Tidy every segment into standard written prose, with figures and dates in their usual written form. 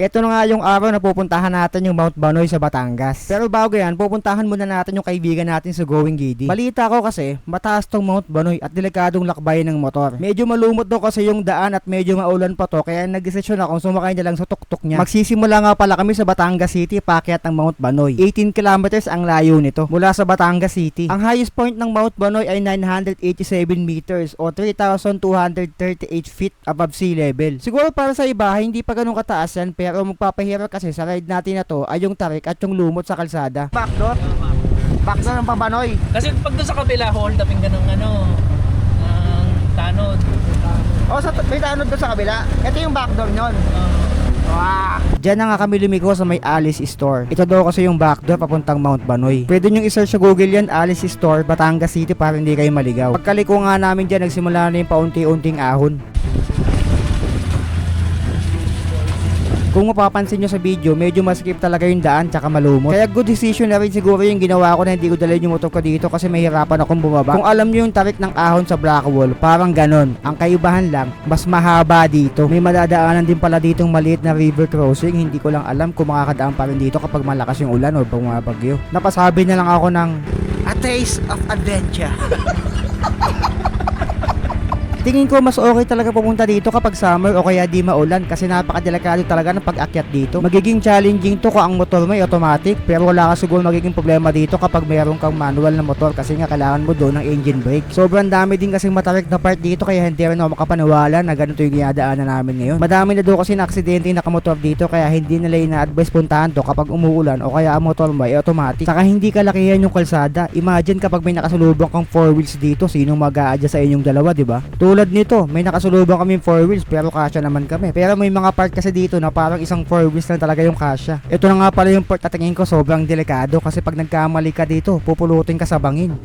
Ito na nga yung araw na pupuntahan natin yung Mount Banoy sa Batangas. Pero bago yan, pupuntahan muna natin yung kaibigan natin sa Going Gidi. Balita ko kasi, mataas tong Mount Banoy at delikadong lakbayin ng motor. Medyo malumot daw kasi yung daan at medyo maulan pa to, kaya nagdesisyon akong sumakay na lang sa tuktok niya. Magsisimula nga pala kami sa Batangas City, paakyat ng Mount Banoy. 18 kilometers ang layo nito mula sa Batangas City. Ang highest point ng Mount Banoy ay 987 meters o 3,238 feet above sea level. Siguro para sa iba, hindi pa ganun kataas yan, pero magpapahirap kasi sa ride natin na to ay yung tarik at yung lumot sa kalsada. Backdoor? Backdoor ng Pabanoy. Kasi pag doon sa kabila, hold upin ka ng tanod. May tanod doon sa kabila. Ito yung backdoor nyon. Diyan na nga kami lumiko sa may Alice Store. Ito daw kasi yung backdoor papuntang Mount Banoy. Pwede nyo i-search sa Google yan, Alice Store, Batangas City, para hindi kayo maligaw. Pagkaliko nga namin dyan, nagsimula na yung paunti-unting ahon. Kung mapapansin nyo sa video, medyo maskip talaga yung daan tsaka malumot. Kaya good decision na rin siguro yung ginawa ko na hindi ko dalhin yung motor ko dito kasi mahirapan akong bumaba. Kung alam nyo yung tarik ng ahon sa Blackwall, parang ganon. Ang kaibahan lang, mas mahaba dito. May madadaanan din pala ditong maliit na river crossing. Hindi ko lang alam kung makakadaan pa rin dito kapag malakas yung ulan o pag mga bagyo. Napasabi na lang ako ng a taste of adventure. Tingin ko mas okay talaga pumunta dito kapag summer o kaya di maulan kasi napakadelikado talaga ng pag-akyat dito. Magiging challenging to kung ang motor mo ay automatic, pero wala ka siguro magiging problema dito kapag mayroon kang manual na motor kasi nga kailangan mo doon ng engine brake. Sobrang dami din kasing matarik na part dito kaya hindi rin ako makapaniwala na ganito yung ginadaanan namin ngayon. Madami na doon kasi na aksidente yung nakamotor dito kaya hindi nila ina-advise puntahan to kapag umuulan o kaya ang motor mo ay automatic. Saka hindi kalakihan yung kalsada. Imagine kapag may nakasulubong kang 4 wheels dito, sinong mag-a-adjust sa inyong dalawa, di ba? Tulad nito, may nakasulubong kami 4 wheels pero kasya naman kami. Pero may mga part kasi dito na parang isang 4 wheels lang talaga yung kasya. Ito na nga pala yung part na tingin ko sobrang delikado kasi pag nagkamali ka dito, pupulutin ka sa bangin.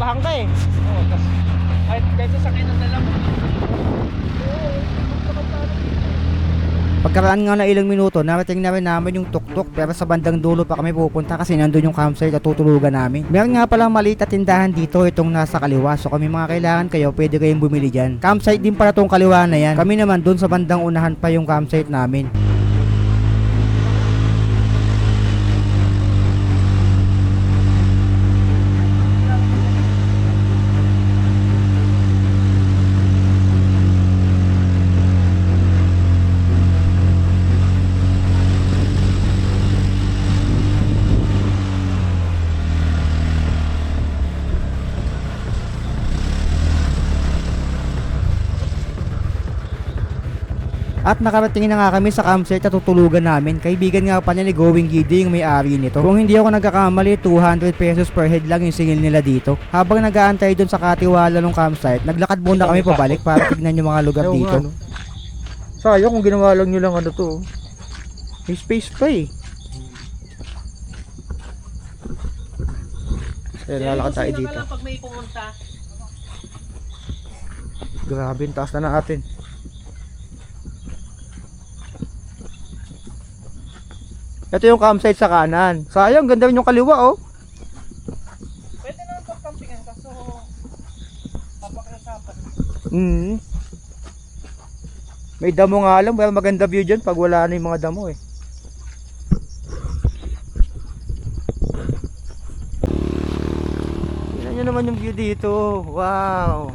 Nagahang ka eh. Oo, tas kahit sasakyan ng dala mo. Pagkaraan nga na ilang minuto, narating na rin namin yung tuktok pero sa bandang dulo pa kami pupunta kasi nandun yung campsite at tutulugan namin. Meron nga palang maliit na tindahan dito itong nasa kaliwa, so kami mga kailangan kayo, pwede kayong bumili dyan. Campsite din pala tong kaliwa na yan. Kami naman dun sa bandang unahan pa yung campsite namin. At nakarating na nga kami sa campsite na tutulugan namin. Kaibigan nga pa niya ni Going Gidi yung may-ari nito. Kung hindi ako nagkakamali, 200 pesos per head lang yung singil nila dito. Habang nag-aantay dun sa katiwala ng campsite, naglakad muna kami pabalik para tignan yung mga lugar dito. Sayang kung ginawa lang nyo lang ano to. May space pa eh. Kaya lalakad tayo dito. Pag may pumunta. Grabe, taas na natin. Ito yung campsite sa kanan. Sayang, ganda rin yung kaliwa oh. Pwede naman pagkampingan kaso papakinasapan. May damo nga lang, pero maganda view dyan pag wala na yung mga damo eh. Tingnan nyo naman yung view dito. Wow.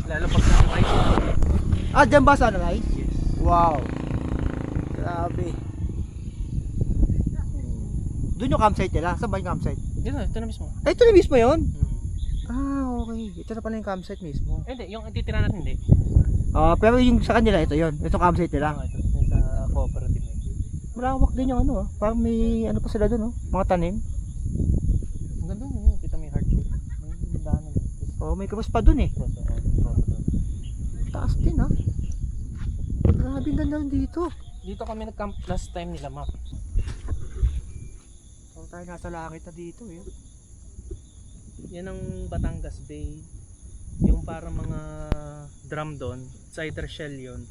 Lalo pag sunrise. Ah, dyan ba sunrise? Yes. Wow. Grabe. Doon yung campsite nila. Saan ba yung campsite? Ito na mismo. Ay, ito na mismo yun? Hmm. Ah, okay. Ito na pala yung campsite mismo. Hindi, yung titira natin hindi. Ah, pero yung sa kanila, ito yun. Ito campsite nila. Ito, yung sa cooperative. Malawak din yung ano ah. Parang may ano pa sila doon oh. Mga tanim. Ang ganda nyo, kita may heart shape. May daanan. Oh, may cross pa doon eh. Taas din ah. Grabe ang ganda dito. Dito kami nag-camp last time nila, map. So, tayo nasa langit na dito eh. Yan ang Batangas Bay. Yung parang mga drum doon, cider shell yun.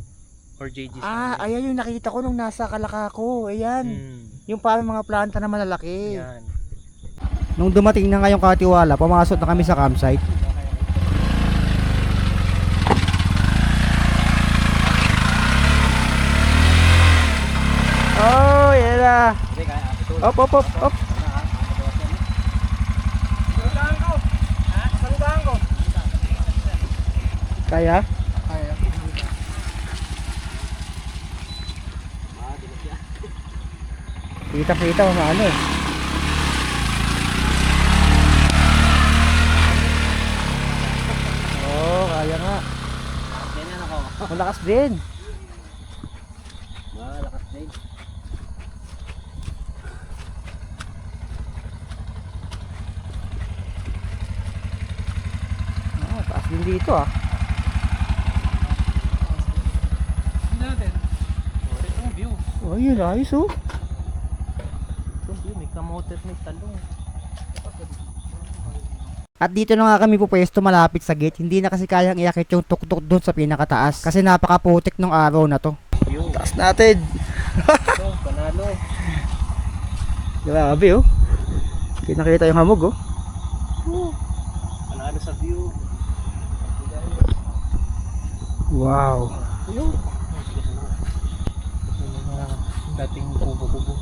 Or JG shell. Ah, ayan yung nakita ko nung nasa Kalakako. Ayan. Hmm. Yung parang mga planta na malalaki. Yan. Nung dumating na nga yung katiwala, pumasok na kami sa campsite. Oh, yan na. Op, op, op, op. Kaya? Kaya. Kita-kita mo ano eh. Oh, kaya nga. Ganyan ako. Malakas din. Malakas din. Ah, taas din dito ah. Natin. Itong view. Oh, yun ayos oh. Itong view, may kamote at may talong. At dito na nga kami pupwesto malapit sa gate. Hindi na kasi kayang iakit yung tuktok doon sa pinakataas. Kasi napakaputik ng araw na to. View. Taas natin. Ito, panalo. Grabe oh. Kinakita yung hamog oh. Panalo sa view. Wow. Ayun. May mga dating kubo-kubo.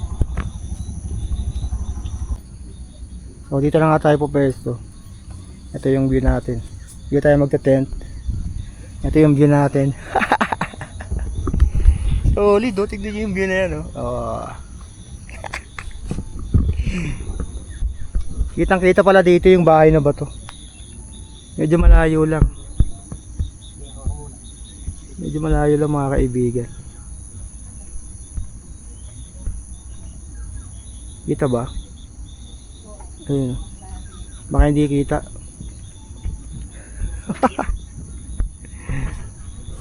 So dito na nga tayo pupwesto. Ito yung view natin. Dito tayo magte-tent. Ito yung view natin. Solid oh. Tignan nyo yung view na yan oh. Oh. Kitang kita pala dito yung bahay na bato. Medyo malayo lang. Medyo malayo lang mga kaibigan. Kita ba? Ayun. Baka hindi kita.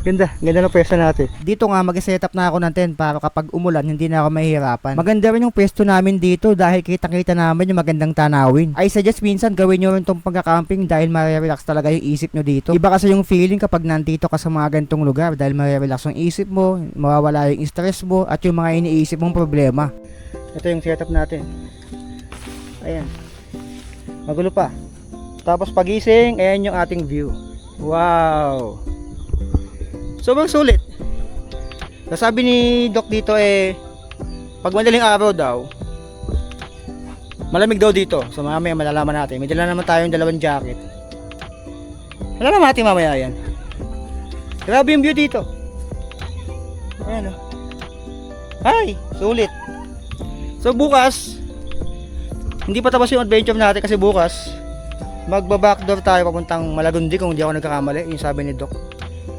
Ganda ng pwesto natin. Dito nga mag-setup na ako ng tent para kapag umulan hindi na ako mahihirapan. Maganda rin yung pwesto namin dito dahil kitang-kita namin yung magandang tanawin. I suggest minsan gawin nyo rin tong pagka-camping dahil ma-relax talaga yung isip nyo dito. Iba kasi yung feeling kapag nandito ka sa mga ganitong lugar dahil ma-relax yung isip mo, mawawala yung stress mo at yung mga iniisip mong problema. Ito yung setup natin. Ayan. Magulo pa. Tapos pagising, ayan yung ating view. Wow! Sobrang sulit. Nasabi ni Doc dito pag madaling araw daw, malamig daw dito. So mamaya malalaman natin. May dala naman tayong dalawang jacket. Malalaman natin mamaya yan. Grabe yung view dito. Ayan o. Ay, sulit. So bukas, hindi pa tapos yung adventure natin kasi bukas, magba-backdoor tayo papuntang Malagundi kung hindi ako nagkakamali. Yung sabi ni Doc.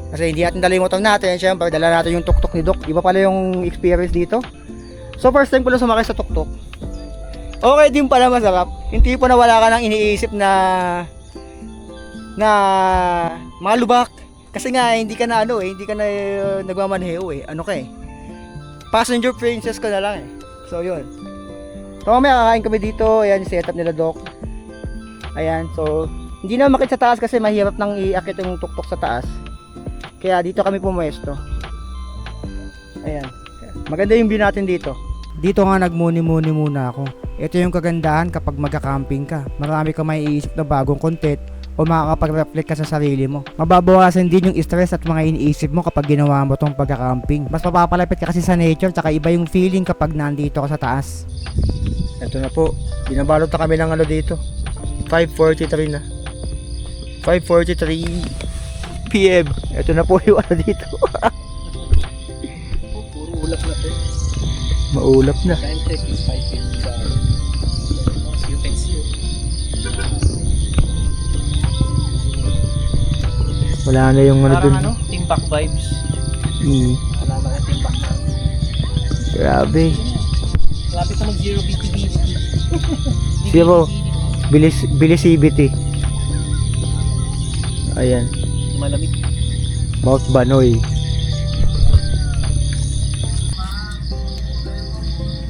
Kasi hindi natin dala yung motor natin, syempre dala natin yung tuktok ni Doc. Iba pala yung experience dito. So first time ko lang sumakay sa tuktok. Okay din pala, masarap. Yung tipo na wala ka nang iniisip na malubak. Kasi nga hindi ka na hindi ka na nagmamanheo Ano ka passenger princess ka na lang So yun. So may kakain kami dito. Ayan yung setup nila Doc. Ayan, so hindi na makita sa taas kasi mahirap nang iakyat yung tuktok sa taas. Kaya dito kami pumuesto. Ayan. Maganda yung view natin dito. Dito nga nagmuni-muni muna ako. Ito yung kagandahan kapag magka-camping ka. Marami kang maiisip na bagong content o makakapag-reflect ka sa sarili mo. Mababawasan din yung stress at mga iniisip mo kapag ginawa mo tong pagka-camping. Mas mapapalapit ka kasi sa nature tsaka iba yung feeling kapag nandito ka sa taas. Ito na po. Binabalot na kami ng dito. 5:43 na. 5:43 PM. Ito na po yung dito. Puro ulap na to. Maulap na. Time check is 5:50. You can see it. Wala na yung Parang dun. timbak vibes. Wala ba yung timbak na? Grabe. Grabe ka mag-zero BTB. Zero. Bilisibity. Ayan. Malamig. Mount Banoy.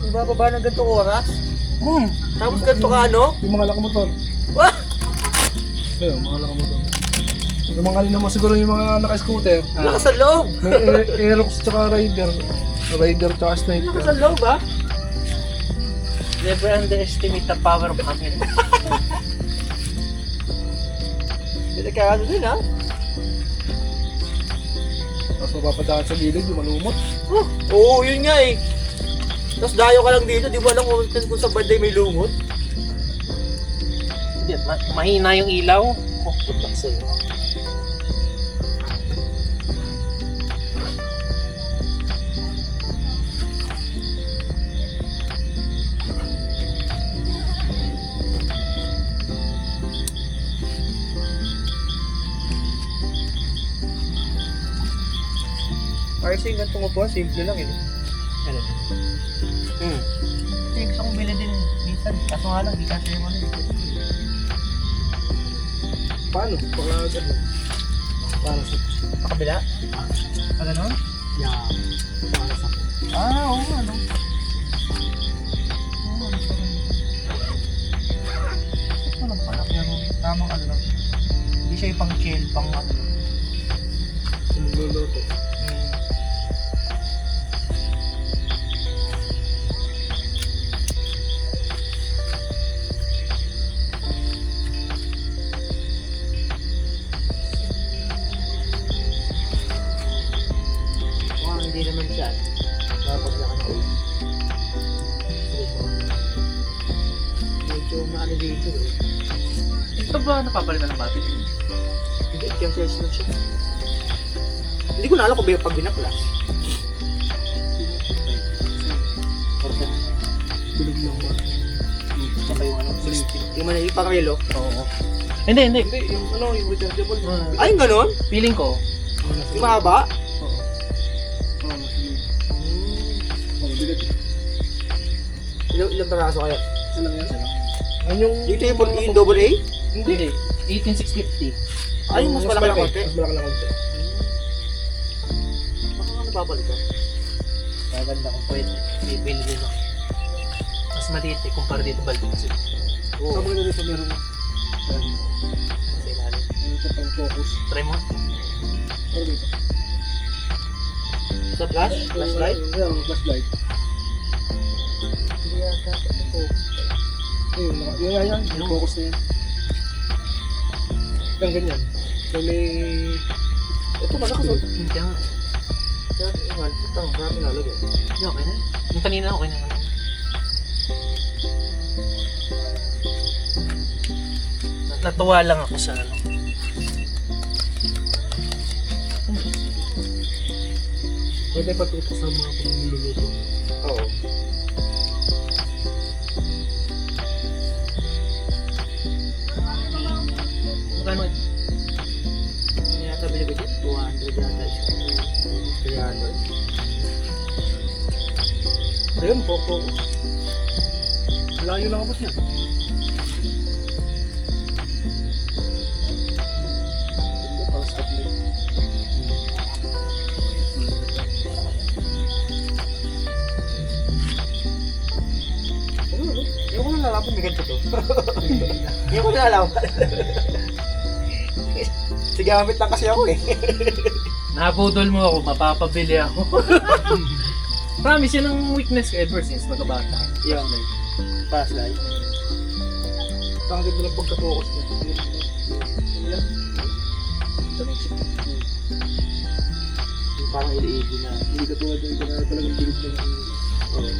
Ibababa ng ganito oras? Tapos ganito ka Yung mga nakamotor. Wah! Yung mga nakamotor. Yung mga kanina mo siguro yung mga naka-scooter. Lakas sa loob! May Aerox tsaka Rider. Rider tsaka Sniper. Lakas sa loob Never underestimate the power of hangin. Delikado din Tapos mapapadaan sa gilid, yung malumot. Oo, yun nga Tapos dayo ka lang dito, di mo alam kung sa banday may lumot. Hindi, mahina yung ilaw. Oh, good luck sa'yo. Kasi yung ganitong upuan, simple lang Ano? Ito yung gusto kong bilhin din minsan. Kaso nga lang, di kasi yung Paano? Pagka gano'n. Para sa... Pakabila? Pa ganon? Yeah. Para sa... Oo, Walang palak yan. Tamang lang. Hindi siya yung pang chill, pang Luluto. Hindi naman siya. Kapag nakanood. Medyo maano dito Ito ba napapalitan ng battery? Hindi, yung size lang siya. Hindi ko na alam kung pag binaklas. Bilog lang ba? Saka yung Yung man yung pang-relo. Oo. Hindi. Hindi, yung yung rechargeable. Ay, yung ganon? Feeling ko. Yung mahaba? Bilog. Ilang baraso kaya? Isa lang yan, isa lang. Yan yung... Dito yung double A? Hindi. 18650. Ay, mas malaki na konti. Mas malaki na konti. napapalitan? Maganda kung pwede. Bibili din ako. Mas maliit eh, kumpara dito balbinsin. Oo. Sa mga dito meron. Sa ilalim. Ito pang focus. Try mo. Ano dito? Sa flash? Flashlight? Yung flashlight. Hindi yata. Focus. Ayun, yan. Yung focus na yan. Yung ganyan. So may... Ito ba nakasot? Hindi nga. Kaya yung ito, marami nalagay. Hindi, okay na. Yung kanina okay na. Natuwa lang ako sa ano. Pwede patutok sa mga pamiluluto. Oo. Magkano ito? Ano yata bilibig ito? 200 yata ito. 300. Ayun, focus. Layo lang ako siya. Ito, para stop light. Yung ko na nalaman, may ganito to. Yung ko na nalaman. Sigamit lang kasi ako eh. Naputol mo ako, mapapabili ako. Promise, yun ang weakness ko ever since magkabata. Yung flashlight. Ang ganda ng pagka-focus niya. Yan. Ito na yung chip. Yung parang LED na. Hindi ka tulad yung na talagang bilog na yung... Oo.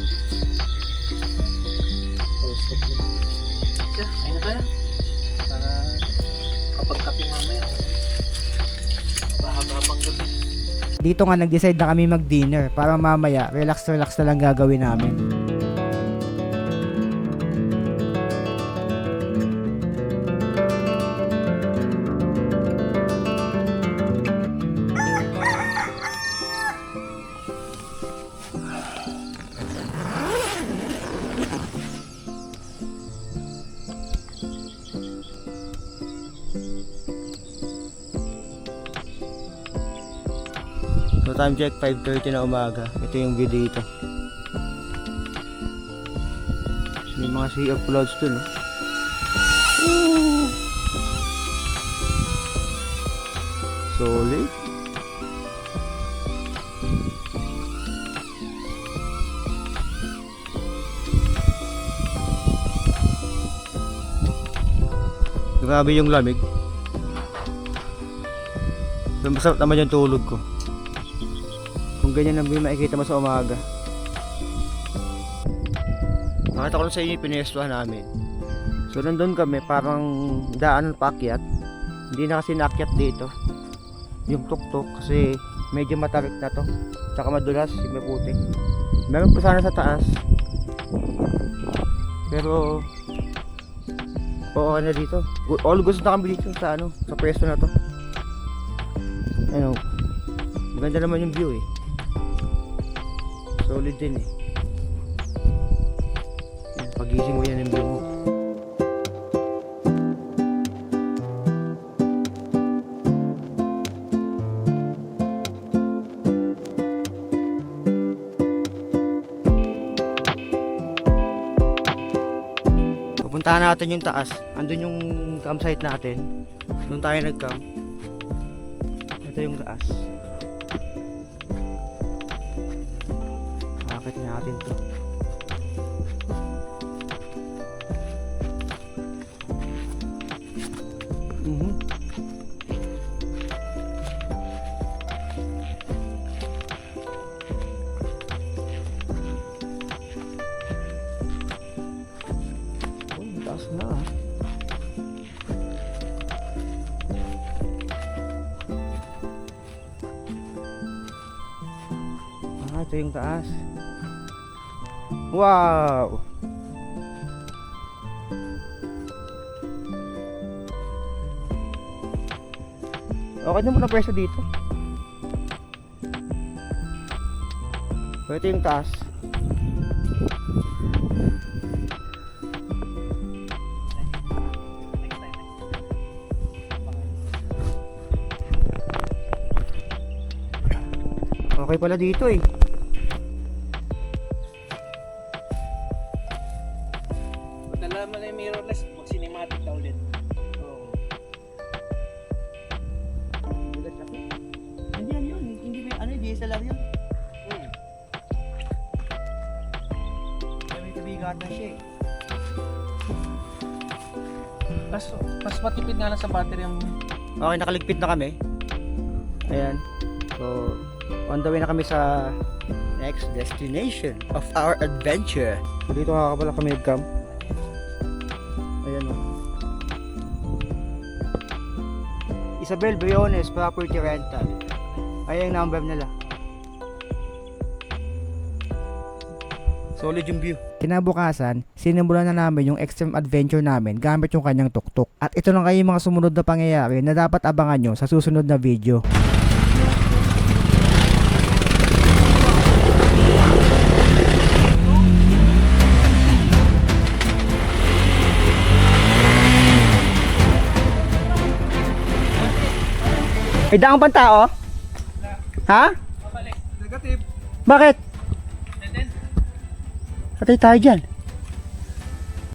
Oh, stop na. Siya, ayun na tayo. Para kapag kape mamaya. Mahaba-habang gabi. Dito nga nag-decide na kami mag-dinner para mamaya relax na lang gagawin namin. So time check 5:30 na umaga. Ito yung view dito. May mga sea of clouds dun, no? Solid. Grabe yung lamig. Masarap naman yung tulog ko. Kung ganyan ang view makikita mo sa umaga. Nakita ko lang sa inyo yung pinestuhan namin. So nandun kami parang daanan paakyat. Hindi na kasi naakyat dito yung tuktok kasi medyo matarik na to. Tsaka madulas yung may putik. Meron pa sana sa taas. Pero oo na dito. All goods na kami dito sa ano, sa pwesto na to. Ano, maganda naman yung view eh. Solid din eh. Yan, pagising mo yan yung view mo. Pupuntahan natin yung taas. Andun yung campsite natin. Doon tayo nag-camp. Ito yung taas. Bakit natin to? Oh, taas na ah. Ito yung taas. Wow! Okay na muna pwesto dito. So, ito yung taas. Okay pala dito eh. Pag nalaman na yung mirrorless, mag-cinematic ka ulit. Oo. Hindi yan yun. Hindi may ano, DSLR yun. May kabigatan siya eh. Mas matipid nga lang sa battery ang... Okay, nakaligpit na kami. Ayan. So, on the way na kami sa next destination of our adventure. So, dito nga pala kami nag-camp. Ayan o. Isabel Briones Property Rental. Ayan ang number nila. Solid yung view. Kinabukasan, sinimulan na namin yung extreme adventure namin gamit yung kanyang tuktok. At ito lang kayo yung mga sumunod na pangyayari na dapat abangan nyo sa susunod na video. May daang pang tao? Ha? Mabalik. Negative. Bakit? And then, Patay tayo dyan.